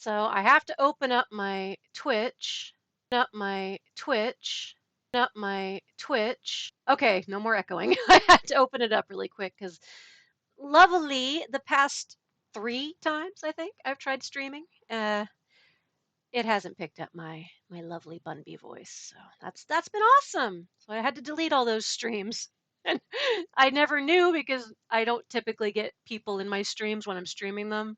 So I have to open up my Twitch, up my Twitch, up my Twitch. Okay, no more echoing. I had to open it up really quick because lovely the past 3 times I think I've tried streaming. It hasn't picked up my lovely Bunby voice, so that's been awesome. So I had to delete all those streams. And I never knew because I don't typically get people in my streams when I'm streaming them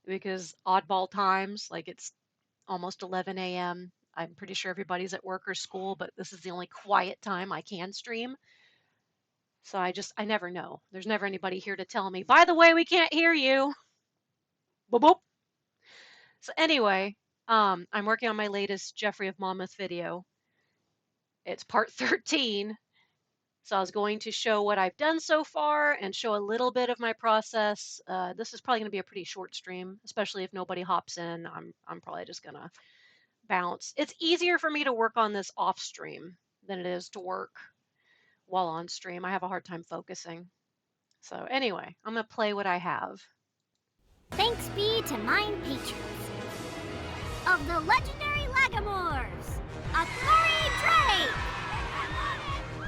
because oddball times, like it's almost 11 a.m. I'm pretty sure everybody's at work or school, but this is the only quiet time I can stream. So I never know. There's never anybody here to tell me, by the way, we can't hear you. Boop, boop. So anyway, I'm working on my latest Jeffrey of Monmouth video. It's part 13. So I was going to show what I've done so far and show a little bit of my process. This is probably going to be a pretty short stream, especially if nobody hops in. I'm probably just going to bounce. It's easier for me to work on this off stream than it is to work while on stream. I have a hard time focusing. So anyway, I'm going to play what I have. Thanks be to mine patrons. Of the legendary Lagamores, Athlari Drake!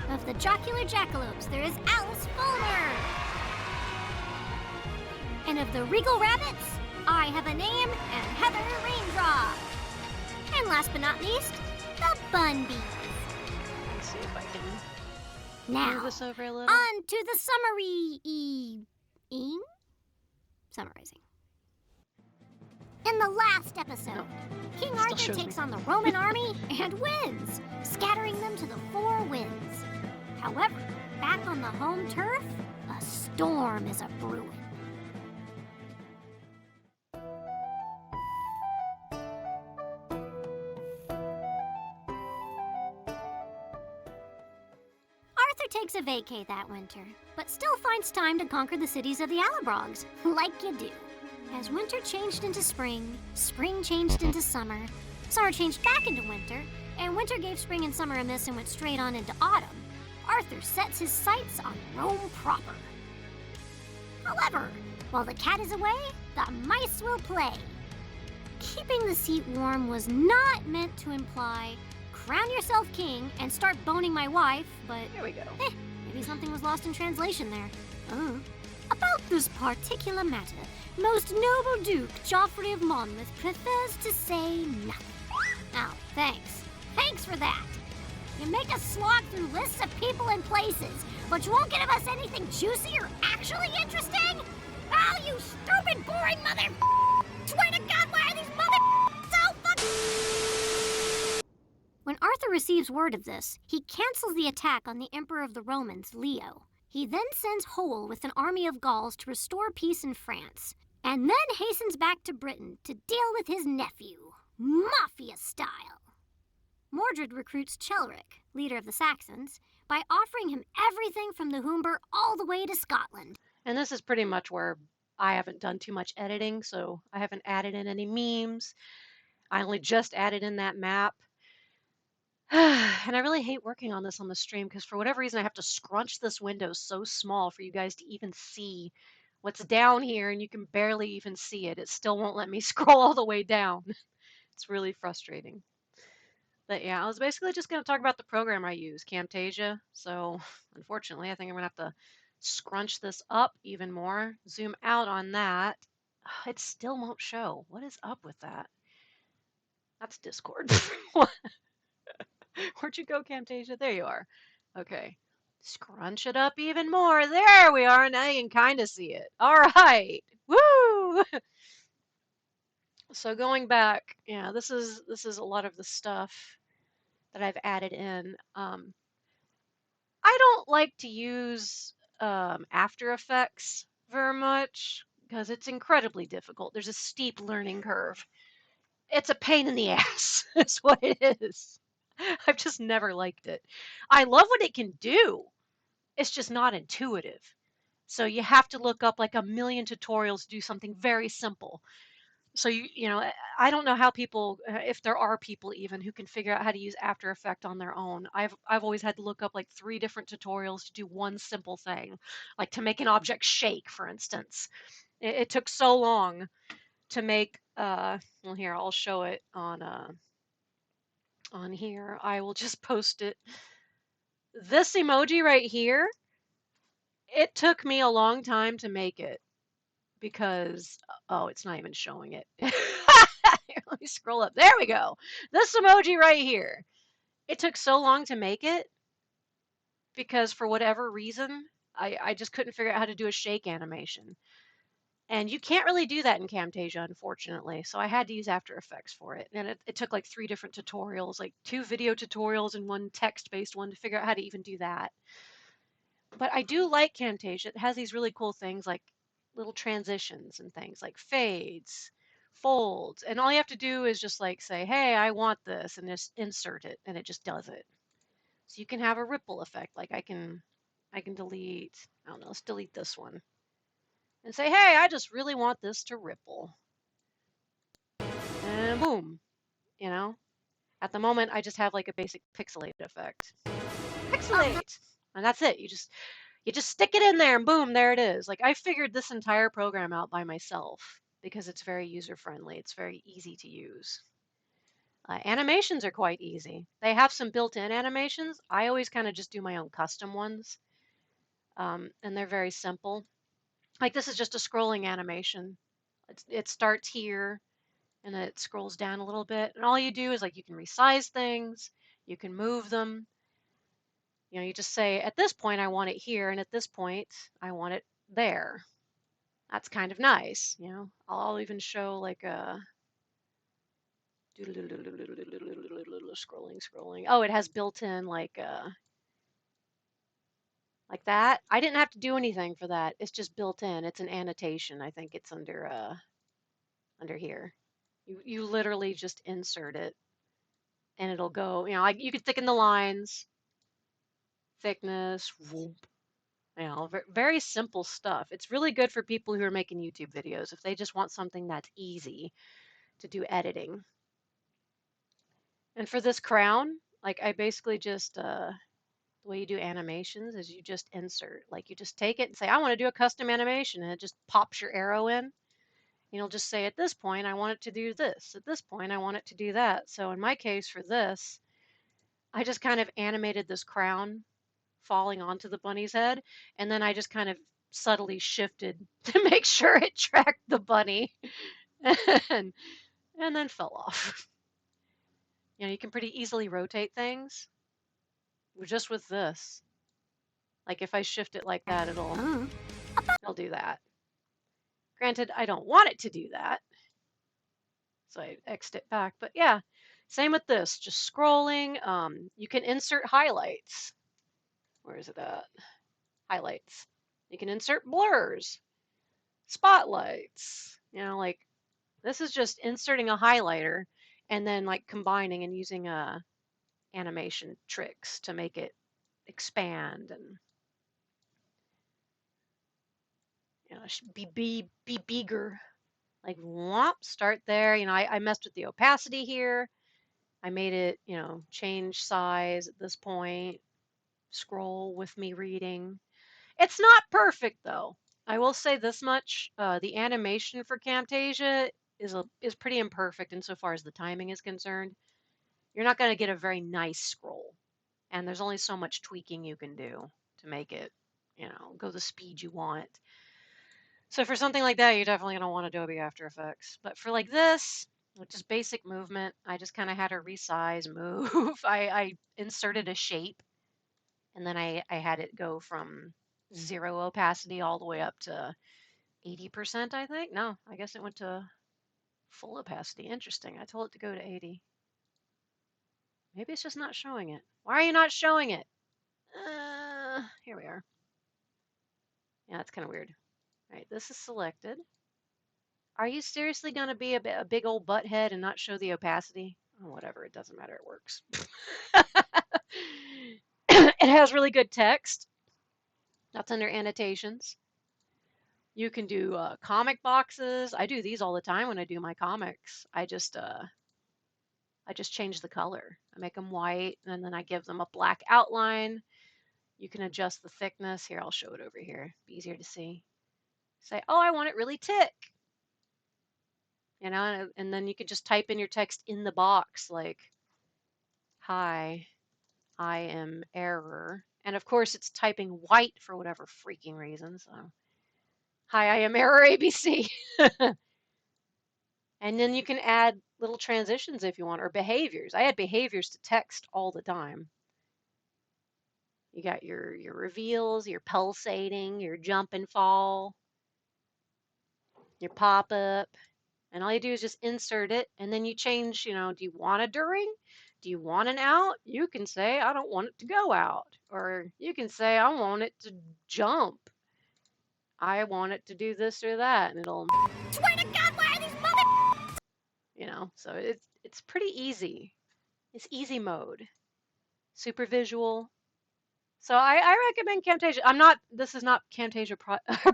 Of the jocular jackalopes, there is Alice Fulmer! And of the regal rabbits, I have a name and Heather Raindrop! And last but not least, the Bunbies. Let's see if I can now, move this over a little. On to the summarizing. In the last episode, King Arthur takes on the Roman army and wins, scattering them to the 4 winds. However, back on the home turf, a storm is a-brewing. Arthur takes a vacay that winter, but still finds time to conquer the cities of the Allobrogs, like you do. As winter changed into spring, spring changed into summer changed back into winter, and winter gave spring and summer a miss and went straight on into autumn, Arthur sets his sights on Rome proper. However, while the cat is away, the mice will play. Keeping the seat warm was not meant to imply crown yourself king and start boning my wife, but Here we go. Maybe something was lost in translation there. About this particular matter, most noble Duke Joffrey of Monmouth prefers to say nothing. Oh, thanks. Thanks for that. You make us slog through lists of people and places, but you won't give us anything juicy or actually interesting? Oh, you stupid, boring mother... Swear to God, why are these mother... so fuck... When Arthur receives word of this, he cancels the attack on the Emperor of the Romans, Leo. He then sends Hoel with an army of Gauls to restore peace in France, and then hastens back to Britain to deal with his nephew, mafia style. Mordred recruits Chelric, leader of the Saxons, by offering him everything from the Humber all the way to Scotland. And this is pretty much where I haven't done too much editing, so I haven't added in any memes. I only just added in that map. And I really hate working on this on the stream because for whatever reason I have to scrunch this window so small for you guys to even see what's down here, and you can barely even see it. It still won't let me scroll all the way down. It's really frustrating. But yeah, I was basically just going to talk about the program I use, Camtasia. So unfortunately, I think I'm going to have to scrunch this up even more, zoom out on that. It still won't show. What is up with that? That's Discord. Where'd you go, Camtasia? There you are. Okay. Scrunch it up even more. There we are. Now you can kind of see it. All right. Woo! So going back, yeah, this is a lot of the stuff that I've added in. I don't like to use After Effects very much because it's incredibly difficult. There's a steep learning curve. It's a pain in the ass, is what it is. I've just never liked it. I love what it can do. It's just not intuitive. So you have to look up like a million tutorials to do something very simple. So you know, I don't know how people, if there are people even who can figure out how to use After Effects on their own. I've always had to look up like 3 different tutorials to do one simple thing, like to make an object shake, for instance. It took so long to make, well, here, I'll show it on here. I will just post it. This emoji right here, it took me a long time to make it because, oh, it's not even showing it. Let me scroll up. There we go. This emoji right here. It took so long to make it because for whatever reason, I just couldn't figure out how to do a shake animation. And you can't really do that in Camtasia, unfortunately. So I had to use After Effects for it. And it took like 3 different tutorials, like 2 video tutorials and 1 text-based one to figure out how to even do that. But I do like Camtasia. It has these really cool things like little transitions and things like fades, folds. And all you have to do is just like say, hey, I want this, and just insert it, and it just does it. So you can have a ripple effect. Like I can delete, I don't know, let's delete this one and say, hey, I just really want this to ripple. And boom, you know? At the moment, I just have like a basic pixelate effect. Pixelate! And that's it. You just stick it in there and boom, there it is. Like I figured this entire program out by myself because it's very user friendly. It's very easy to use. Animations are quite easy. They have some built-in animations. I always kind of just do my own custom ones. And they're very simple. Like this is just a scrolling animation. It starts here and then it scrolls down a little bit. And all you do is like you can resize things, you can move them. You know, you just say, at this point, I want it here, and at this point, I want it there. That's kind of nice, you know. I'll even show like a scrolling. Oh, it has built-in like that. I didn't have to do anything for that. It's just built in. It's an annotation. I think it's under here. You literally just insert it and it'll go, you know, like you could thicken the lines, thickness, whoop, you know, very simple stuff. It's really good for people who are making YouTube videos if they just want something that's easy to do editing. And for this crown, like I basically just the way you do animations is you just insert, like you just take it and say, I want to do a custom animation, and it just pops your arrow in. You'll just say, at this point, I want it to do this. At this point, I want it to do that. So in my case for this, I just kind of animated this crown falling onto the bunny's head, and then I just kind of subtly shifted to make sure it tracked the bunny and, and then fell off. You know, you can pretty easily rotate things just with this. Like if I shift it like that, it'll do that. Granted, I don't want it to do that, so I X'd it back. But yeah, same with this. Just scrolling. You can insert highlights. Where is it at? Highlights. You can insert blurs, spotlights. You know, like this is just inserting a highlighter and then like combining and using animation tricks to make it expand and, you know, be bigger. Like whomp, start there. You know, I messed with the opacity here. I made it, you know, change size at this point. Scroll with me reading. It's not perfect though. I will say this much: the animation for Camtasia is pretty imperfect insofar as the timing is concerned. You're not going to get a very nice scroll, and there's only so much tweaking you can do to make it, you know, go the speed you want. So for something like that, you're definitely going to want Adobe After Effects. But for like this, which is basic movement, I just kind of had to resize, move. I inserted a shape, and then I had it go from 0 opacity all the way up to 80%, I think. No, I guess it went to full opacity. Interesting. I told it to go to 80. Maybe it's just not showing it. Why are you not showing it? Here we are. Yeah, that's kind of weird. All right, this is selected. Are you seriously going to be a big old butt head and not show the opacity? Oh, whatever, it doesn't matter, it works. It has really good text. That's under annotations. You can do comic boxes. I do these all the time when I do my comics. I just change the color. I make them white and then I give them a black outline. You can adjust the thickness. Here, I'll show it over here. Be easier to see. Say, oh, I want it really thick. you know, and then you could just type in your text in the box like, hi, I am error. And of course, it's typing white for whatever freaking reason. So, hi, I am error ABC. And then you can add little transitions if you want, or behaviors. I add behaviors to text all the time. You got your reveals, your pulsating, your jump and fall, your pop up. And all you do is just insert it, and then you change, you know, do you want a during? Do you want an out? You can say, I don't want it to go out. Or you can say, I want it to jump. I want it to do this or that. And it'll, Swear to God, why are these mother... you know, so it's pretty easy. It's easy mode. Super visual. So I recommend Camtasia. This is not Camtasia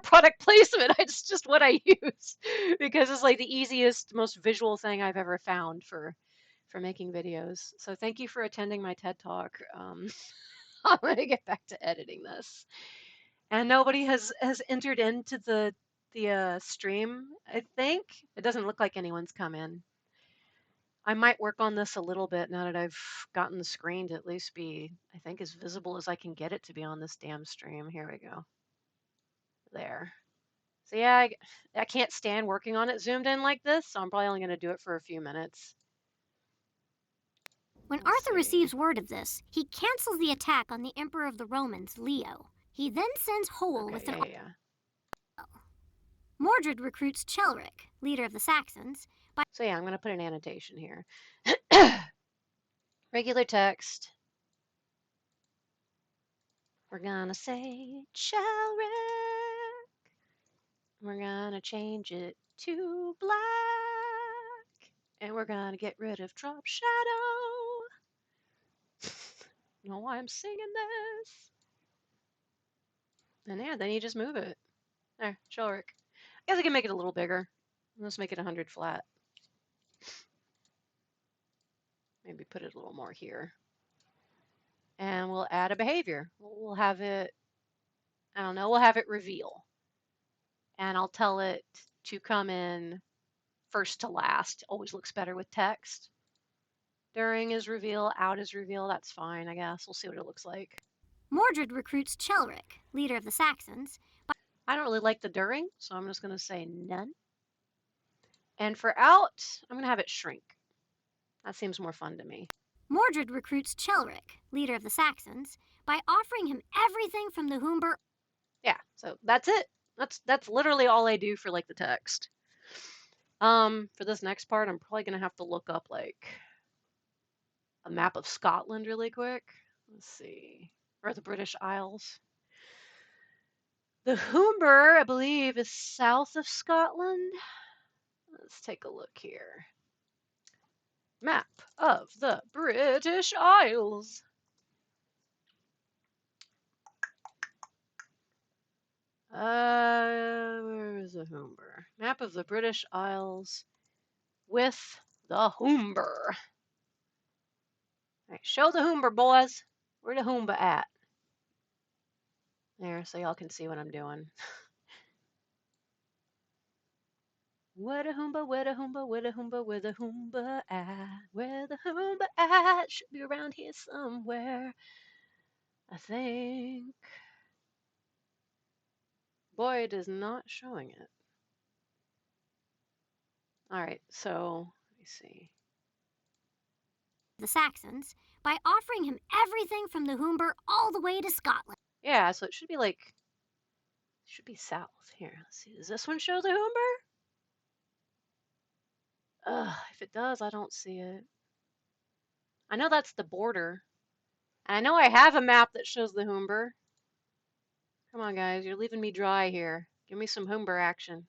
product placement. It's just what I use because it's like the easiest, most visual thing I've ever found for making videos. So thank you for attending my TED Talk. I'm gonna get back to editing this. And nobody has entered into the stream, I think. It doesn't look like anyone's come in. I might work on this a little bit now that I've gotten the screen to at least be, I think, as visible as I can get it to be on this damn stream. Here we go. There. So yeah, I can't stand working on it zoomed in like this, so I'm probably only going to do it for a few minutes. When Let's Arthur see. receives word of this, he cancels the attack on the Emperor of the Romans, Leo. He then sends Hole Okay, with an... yeah. Mordred recruits Chelric, leader of the Saxons, by... So yeah, I'm going to put an annotation here. Regular text. We're going to say Chelric. We're going to change it to black. And we're going to get rid of Drop Shadow. Know why I'm singing this? And yeah, then you just move it. There, Chelric. I guess I can make it a little bigger. Let's make it 100 flat. Maybe put it a little more here. And we'll add a behavior. We'll have it, I don't know, we'll have it reveal. And I'll tell it to come in first to last. Always looks better with text. During is reveal, out is reveal. That's fine, I guess. We'll see what it looks like. Mordred recruits Chelric, leader of the Saxons, by... I don't really like the during, so I'm just going to say none. And for out, I'm going to have it shrink. That seems more fun to me. Mordred recruits Chelric, leader of the Saxons, by offering him everything from the Humber... Yeah, so that's it. That's literally all I do for like the text. For this next part, I'm probably going to have to look up like a map of Scotland really quick. Let's see. Or the British Isles. The Humber, I believe, is south of Scotland. Let's take a look here. Map of the British Isles. Where is the Humber? Map of the British Isles with the Humber. All right, show the Humber, boys. Where the Humber at? There, so y'all can see what I'm doing. Where the Humber, where the Humber, where the Humber, where the Humber at? Where the Humber at? Should be around here somewhere, I think. Boy, it is not showing it. All right, so let me see. the Saxons, by offering him everything from the Humber all the way to Scotland. Yeah, so it should be like, should be south. Here, let's see. Does this one show the Humber? Ugh, if it does, I don't see it. I know that's the border. And I know I have a map that shows the Humber. Come on, guys, you're leaving me dry here. Give me some Humber action.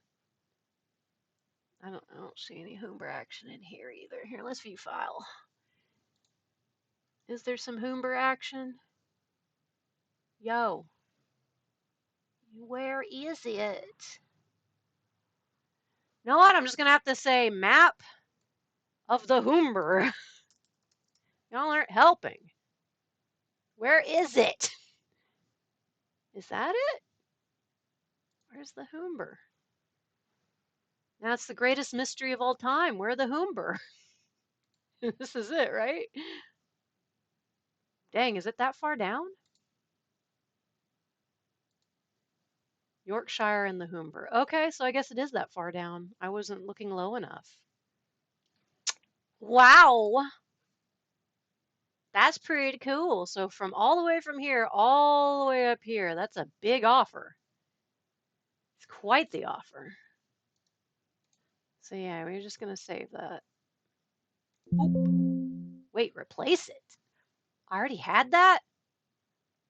I don't see any Humber action in here either. Here, let's view file. Is there some Humber action? Yo. Where is it? You know what? I'm just going to have to say map of the Humber. Y'all aren't helping. Where is it? Is that it? Where's the Humber? That's the greatest mystery of all time. Where the Hoomber? This is it, right? Dang, is it that far down? Yorkshire and the Hoomber. Okay, so I guess it is that far down. I wasn't looking low enough. Wow, that's pretty cool. So from all the way from here, all the way up here, that's a big offer. It's quite the offer. So yeah, we're just gonna save that. Oop. Wait, replace it? I already had that?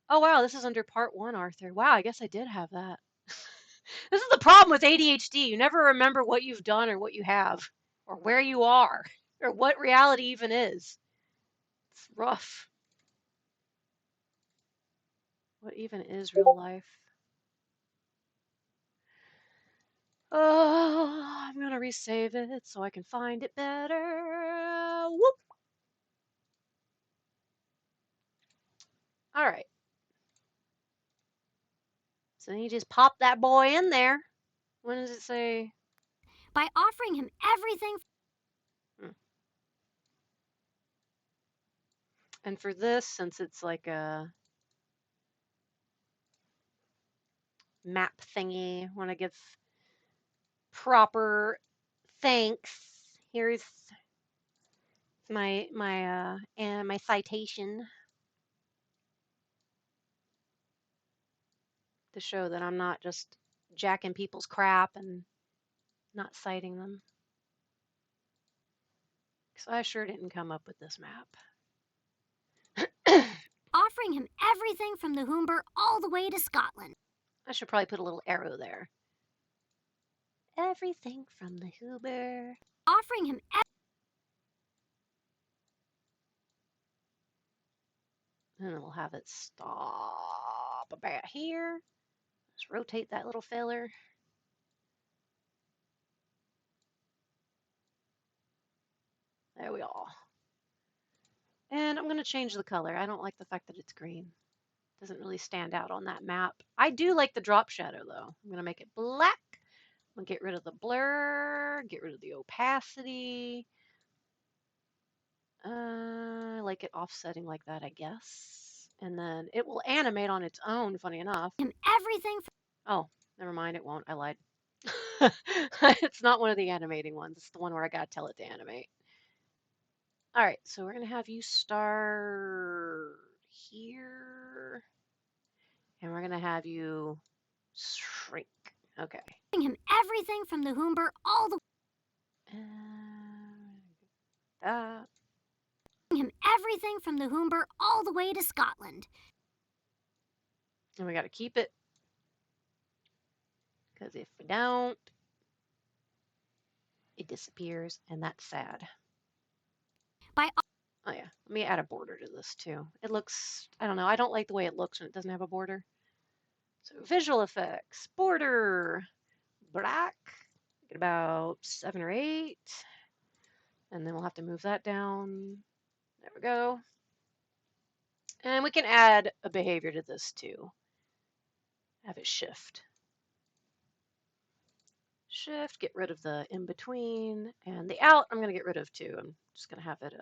Oh wow, this is under part one, Arthur. Wow, I guess I did have that. This is the problem with ADHD. You never remember what you've done or what you have, or where you are, or what reality even is. It's rough. What even is real life? Oh, I'm gonna resave it so I can find it better. Whoop. All right. So then you just pop that boy in there. When does it say? By offering him everything. Hmm. And for this, since it's like a map thingy, want to give proper thanks. Here's my citation to show that I'm not just jacking people's crap and not citing them. Because I sure didn't come up with this map. Offering him everything from the Hoomber all the way to Scotland. I should probably put a little arrow there. Everything from the Hoover. Offering him And we'll have it stop about here. Just rotate that little feller. There we are. And I'm going to change the color. I don't like the fact that it's green. It doesn't really stand out on that map. I do like the drop shadow though. I'm going to make it black. I'm going to get rid of the blur, get rid of the opacity. I like it offsetting like that, I guess. And then it will animate on its own, funny enough. him everything. Oh, never mind, it won't. I lied. It's not one of the animating ones. It's the one where I gotta tell it to animate. All right, so we're gonna have you start here, and we're gonna have you shrink. Okay. Him everything from the Hoomber all the. That. Him everything from the Hoomber all the way to Scotland. And we gotta keep it, because if we don't, it disappears, and that's sad. By Oh yeah, let me add a border to this too. It looks, I don't know, I don't like the way it looks when it doesn't have a border. So visual effects, border, black, get about 7 or 8. And then we'll have to move that down. There we go. And we can add a behavior to this too. Have it shift. Shift, get rid of the in between, and the out I'm going to get rid of too. I'm just going to have it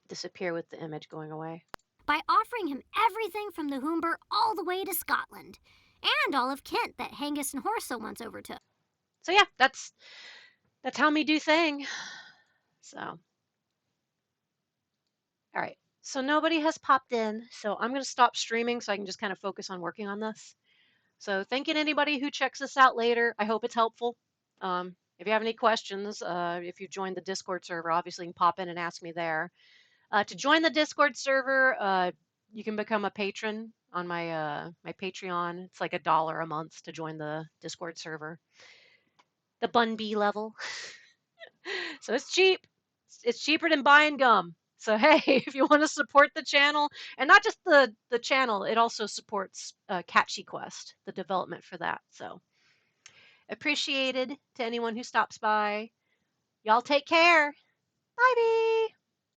disappear with the image going away. By offering him everything from the Hoomber all the way to Scotland, and all of Kent that Hengist and Horsa once overtook. So yeah, that's how me do thing. So, all right. So nobody has popped in, so I'm going to stop streaming so I can just kind of focus on working on this. So thanking anybody who checks this out later. I hope it's helpful. If you have any questions, if you joined the Discord server, obviously you can pop in and ask me there. To join the Discord server, you can become a patron on my my Patreon. It's like $1 a month to join the Discord server. The Bun B level. So it's cheap. It's cheaper than buying gum. So hey, if you want to support the channel, and not just the channel, it also supports Catchy Quest, the development for that. So appreciated to anyone who stops by. Y'all take care. Bye, bye.